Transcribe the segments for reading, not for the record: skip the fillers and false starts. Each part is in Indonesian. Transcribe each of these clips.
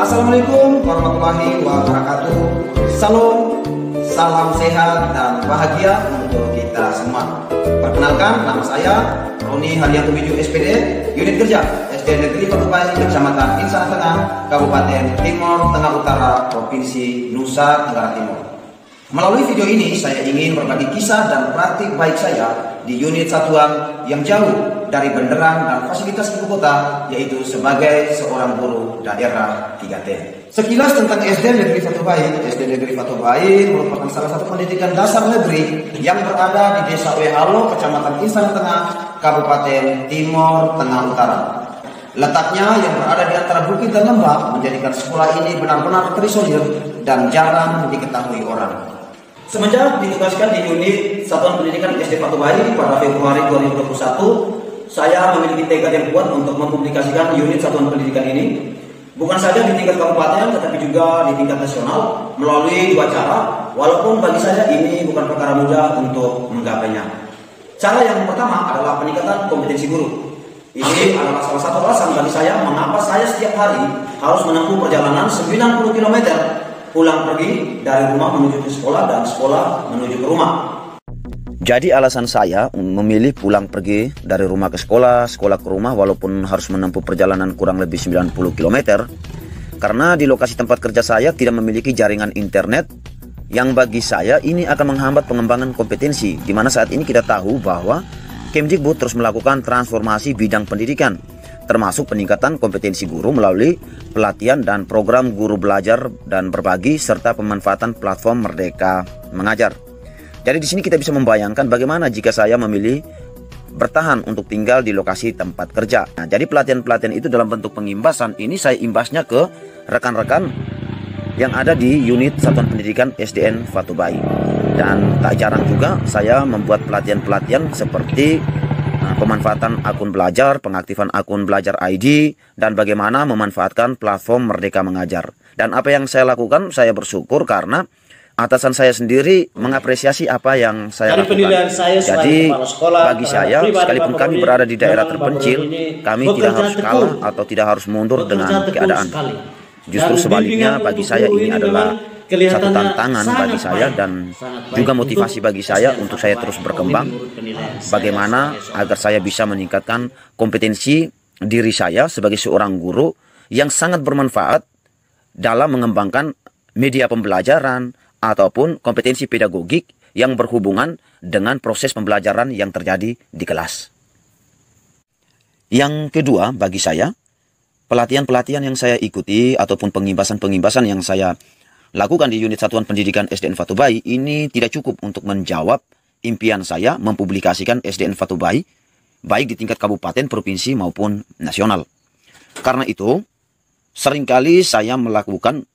Assalamualaikum warahmatullahi wabarakatuh. Salam sehat dan bahagia untuk kita semua. Perkenalkan, nama saya Roni Haryanto Wiju SPD, Unit Kerja SD Negeri Patubai, Kecamatan Insana Tengah, Kabupaten Timur Tengah Utara, Provinsi Nusa Tenggara Timur. Melalui video ini saya ingin berbagi kisah dan praktik baik saya di unit satuan yang jauh dari benderan dan fasilitas ibu kota, yaitu sebagai seorang guru daerah 3T. Sekilas tentang SD Negeri Patubai. SD Negeri Patubai merupakan salah satu pendidikan dasar negeri yang berada di Desa Wehalo, Kecamatan Insana Tengah, Kabupaten Timur Tengah Utara. Letaknya yang berada di antara bukit dan lembah menjadikan sekolah ini benar-benar terisolir dan jarang diketahui orang. Semenjak ditugaskan di unit Satuan Pendidikan SD Patubai pada Februari 2021, saya memiliki tekad yang kuat untuk mempublikasikan unit Satuan Pendidikan ini, bukan saja di tingkat kabupaten tetapi juga di tingkat nasional melalui 2 cara, walaupun bagi saya ini bukan perkara mudah untuk menggapainya. Cara yang pertama adalah peningkatan kompetensi guru. Ini adalah salah satu alasan bagi saya mengapa saya setiap hari harus menempuh perjalanan 90 km pulang pergi dari rumah menuju ke sekolah dan sekolah menuju ke rumah. Jadi alasan saya memilih pulang pergi dari rumah ke sekolah, sekolah ke rumah walaupun harus menempuh perjalanan kurang lebih 90 km, karena di lokasi tempat kerja saya tidak memiliki jaringan internet yang bagi saya ini akan menghambat pengembangan kompetensi, di mana saat ini kita tahu bahwa Kemdikbud terus melakukan transformasi bidang pendidikan, termasuk peningkatan kompetensi guru melalui pelatihan dan program guru belajar dan berbagi serta pemanfaatan platform Merdeka Mengajar. Jadi di sini kita bisa membayangkan bagaimana jika saya memilih bertahan untuk tinggal di lokasi tempat kerja. Nah, jadi pelatihan-pelatihan itu dalam bentuk pengimbasan ini saya imbasnya ke rekan-rekan yang ada di unit Satuan Pendidikan SDN Patubai. Dan tak jarang juga saya membuat pelatihan-pelatihan seperti pemanfaatan akun belajar, pengaktifan akun belajar ID, dan bagaimana memanfaatkan platform Merdeka Mengajar. Dan apa yang saya lakukan, saya bersyukur karena atasan saya sendiri mengapresiasi apa yang saya lakukan. Jadi bagi saya, sekalipun kami berada di daerah terpencil, kami tidak harus kalah atau tidak harus mundur dengan keadaan. Justru sebaliknya, bagi saya ini adalah satu tantangan bagi saya dan juga motivasi bagi saya untuk saya terus berkembang. Bagaimana agar saya bisa meningkatkan kompetensi diri saya sebagai seorang guru yang sangat bermanfaat dalam mengembangkan media pembelajaran ataupun kompetensi pedagogik yang berhubungan dengan proses pembelajaran yang terjadi di kelas. Yang kedua bagi saya, pelatihan-pelatihan yang saya ikuti ataupun pengimbasan-pengimbasan yang saya lakukan di unit Satuan Pendidikan SDN Patubai ini tidak cukup untuk menjawab impian saya mempublikasikan SDN Patubai baik di tingkat kabupaten, provinsi maupun nasional. Karena itu, seringkali saya melakukan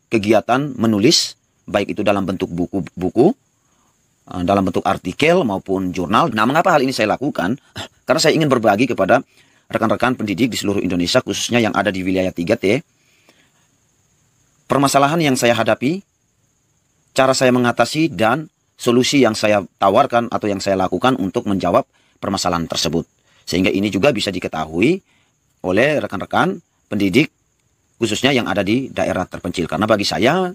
kegiatan menulis baik itu dalam bentuk buku-buku, dalam bentuk artikel maupun jurnal. Nah, mengapa hal ini saya lakukan? Karena saya ingin berbagi kepada rekan-rekan pendidik di seluruh Indonesia, khususnya yang ada di wilayah 3T, permasalahan yang saya hadapi, cara saya mengatasi, dan solusi yang saya tawarkan atau yang saya lakukan untuk menjawab permasalahan tersebut. Sehingga ini juga bisa diketahui oleh rekan-rekan pendidik, khususnya yang ada di daerah terpencil. Karena bagi saya,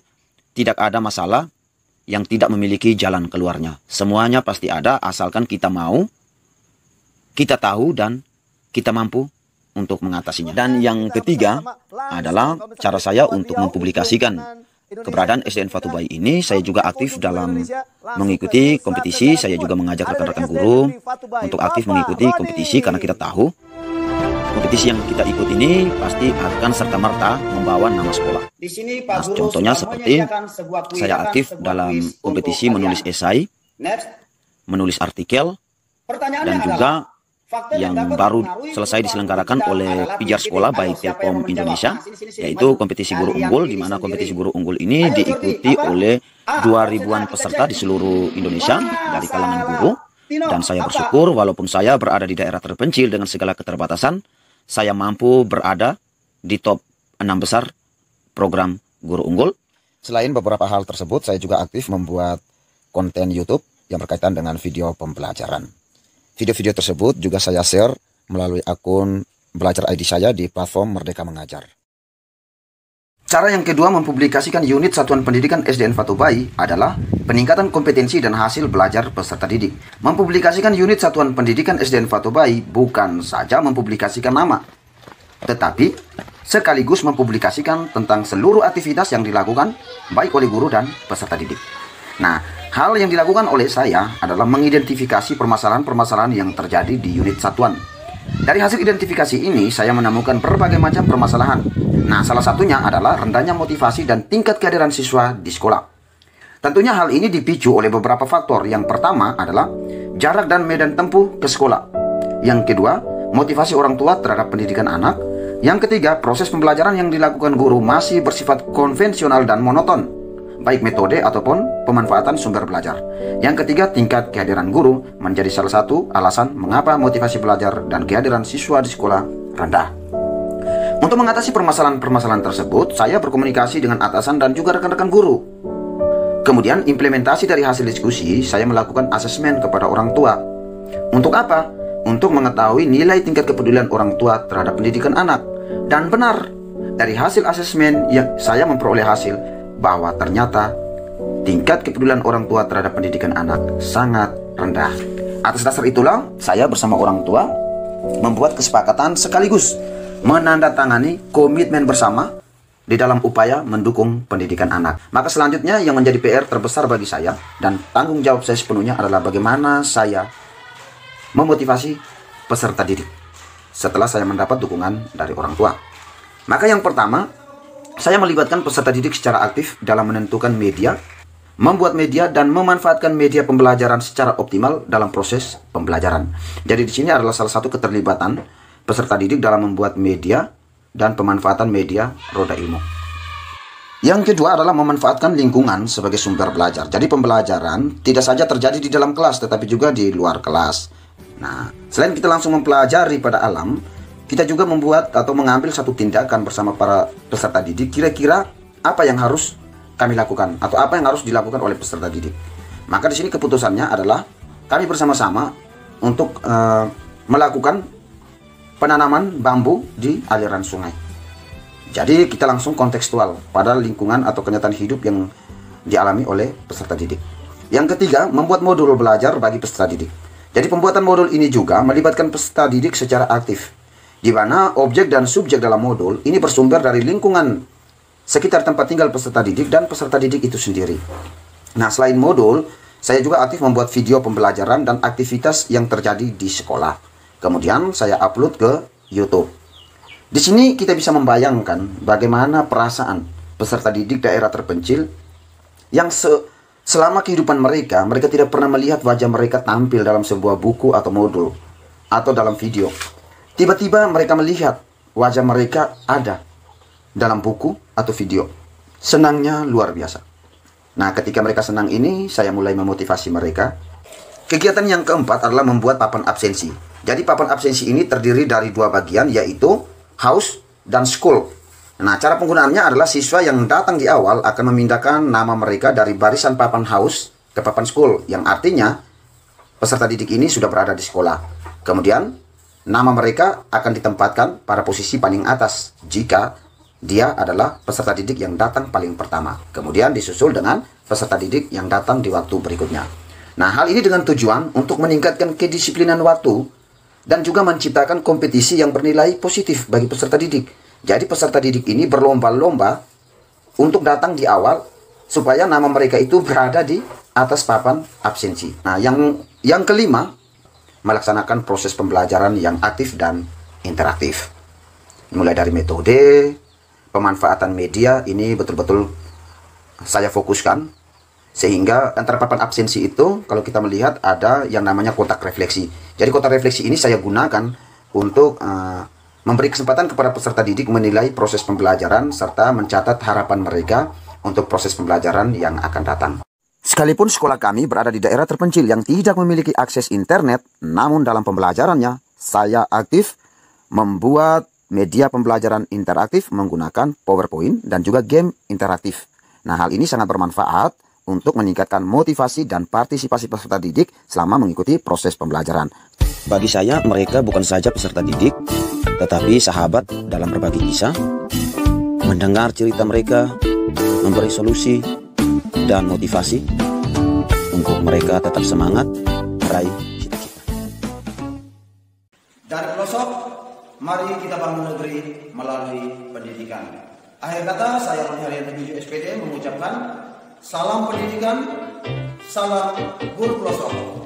tidak ada masalah yang tidak memiliki jalan keluarnya. Semuanya pasti ada, asalkan kita mau, kita tahu, dan kita mampu untuk mengatasinya. Dan yang ketiga adalah cara saya untuk mempublikasikan keberadaan SDN Patubai ini. Saya juga aktif dalam mengikuti kompetisi. Saya juga mengajak rekan-rekan guru untuk aktif mengikuti kompetisi, karena kita tahu kompetisi yang kita ikut ini pasti akan serta-merta membawa nama sekolah. Nah, contohnya seperti saya aktif dalam kompetisi menulis esai, menulis artikel, dan juga yang baru selesai diselenggarakan oleh pijar sekolah baik Telkom Indonesia, yaitu kompetisi guru unggul, di mana kompetisi guru unggul ini diikuti oleh 2.000-an peserta di seluruh Indonesia dari kalangan guru. Dan saya bersyukur walaupun saya berada di daerah terpencil dengan segala keterbatasan, saya mampu berada di top 6 besar program guru unggul. Selain beberapa hal tersebut, saya juga aktif membuat konten YouTube yang berkaitan dengan video pembelajaran. Video-video tersebut juga saya share melalui akun Belajar ID saya di platform Merdeka Mengajar. Cara yang kedua mempublikasikan unit Satuan Pendidikan SDN Fatubai adalah peningkatan kompetensi dan hasil belajar peserta didik. Mempublikasikan unit Satuan Pendidikan SDN Fatubai bukan saja mempublikasikan nama, tetapi sekaligus mempublikasikan tentang seluruh aktivitas yang dilakukan baik oleh guru dan peserta didik. Nah, hal yang dilakukan oleh saya adalah mengidentifikasi permasalahan-permasalahan yang terjadi di unit satuan. Dari hasil identifikasi ini, saya menemukan berbagai macam permasalahan. Nah, salah satunya adalah rendahnya motivasi dan tingkat kehadiran siswa di sekolah. Tentunya hal ini dipicu oleh beberapa faktor. Yang pertama adalah jarak dan medan tempuh ke sekolah. Yang kedua, motivasi orang tua terhadap pendidikan anak. Yang ketiga, proses pembelajaran yang dilakukan guru masih bersifat konvensional dan monoton, baik metode ataupun pemanfaatan sumber belajar. Yang ketiga, tingkat kehadiran guru menjadi salah satu alasan mengapa motivasi belajar dan kehadiran siswa di sekolah rendah. Untuk mengatasi permasalahan-permasalahan tersebut, saya berkomunikasi dengan atasan dan juga rekan-rekan guru. Kemudian, implementasi dari hasil diskusi, saya melakukan asesmen kepada orang tua. Untuk apa? Untuk mengetahui nilai tingkat kepedulian orang tua terhadap pendidikan anak. Dan benar, dari hasil asesmen yang saya memperoleh hasil bahwa ternyata tingkat kepedulian orang tua terhadap pendidikan anak sangat rendah. Atas dasar itulah, saya bersama orang tua membuat kesepakatan sekaligus menandatangani komitmen bersama di dalam upaya mendukung pendidikan anak. Maka selanjutnya yang menjadi PR terbesar bagi saya dan tanggung jawab saya sepenuhnya adalah bagaimana saya memotivasi peserta didik setelah saya mendapat dukungan dari orang tua. Maka yang pertama, saya melibatkan peserta didik secara aktif dalam menentukan media, membuat media, dan memanfaatkan media pembelajaran secara optimal dalam proses pembelajaran. Jadi di sini adalah salah satu keterlibatan peserta didik dalam membuat media dan pemanfaatan media roda ilmu. Yang kedua adalah memanfaatkan lingkungan sebagai sumber belajar. Jadi pembelajaran tidak saja terjadi di dalam kelas, tetapi juga di luar kelas. Nah, selain kita langsung mempelajari pada alam, kita juga membuat atau mengambil satu tindakan bersama para peserta didik. Kira-kira apa yang harus kami lakukan atau apa yang harus dilakukan oleh peserta didik. Maka di sini keputusannya adalah kami bersama-sama untuk melakukan penanaman bambu di aliran sungai. Jadi kita langsung kontekstual pada lingkungan atau kenyataan hidup yang dialami oleh peserta didik. Yang ketiga, membuat modul belajar bagi peserta didik. Jadi pembuatan modul ini juga melibatkan peserta didik secara aktif, di mana objek dan subjek dalam modul ini bersumber dari lingkungan sekitar tempat tinggal peserta didik dan peserta didik itu sendiri. Nah, selain modul, saya juga aktif membuat video pembelajaran dan aktivitas yang terjadi di sekolah. Kemudian saya upload ke YouTube. Di sini kita bisa membayangkan bagaimana perasaan peserta didik daerah terpencil yang selama kehidupan mereka tidak pernah melihat wajah mereka tampil dalam sebuah buku atau modul atau dalam video. Tiba-tiba mereka melihat wajah mereka ada dalam buku atau video. Senangnya luar biasa. Nah, ketika mereka senang ini, saya mulai memotivasi mereka. Kegiatan yang keempat adalah membuat papan absensi. Jadi papan absensi ini terdiri dari dua bagian, yaitu house dan school. Nah, cara penggunaannya adalah siswa yang datang di awal akan memindahkan nama mereka dari barisan papan house ke papan school, yang artinya peserta didik ini sudah berada di sekolah. Kemudian, nama mereka akan ditempatkan pada posisi paling atas jika dia adalah peserta didik yang datang paling pertama. Kemudian disusul dengan peserta didik yang datang di waktu berikutnya. Nah, hal ini dengan tujuan untuk meningkatkan kedisiplinan waktu dan juga menciptakan kompetisi yang bernilai positif bagi peserta didik. Jadi peserta didik ini berlomba-lomba untuk datang di awal supaya nama mereka itu berada di atas papan absensi. Nah, yang kelima, melaksanakan proses pembelajaran yang aktif dan interaktif. Mulai dari metode, pemanfaatan media, ini betul-betul saya fokuskan. Sehingga antara papan absensi itu, kalau kita melihat ada yang namanya kotak refleksi. Jadi kotak refleksi ini saya gunakan untuk memberi kesempatan kepada peserta didik menilai proses pembelajaran serta mencatat harapan mereka untuk proses pembelajaran yang akan datang. Sekalipun sekolah kami berada di daerah terpencil yang tidak memiliki akses internet, namun dalam pembelajarannya saya aktif membuat media pembelajaran interaktif menggunakan PowerPoint dan juga game interaktif. Nah, hal ini sangat bermanfaat untuk meningkatkan motivasi dan partisipasi peserta didik selama mengikuti proses pembelajaran. Bagi saya, mereka bukan saja peserta didik, tetapi sahabat dalam berbagi kisah, mendengar cerita mereka, memberi solusi dan motivasi untuk mereka tetap semangat meraih cita-cita. Dari pelosok, mari kita bangun negeri melalui pendidikan. Akhir kata, saya Roni Haryanto Bijou SPD mengucapkan salam pendidikan, salam guru pelosok.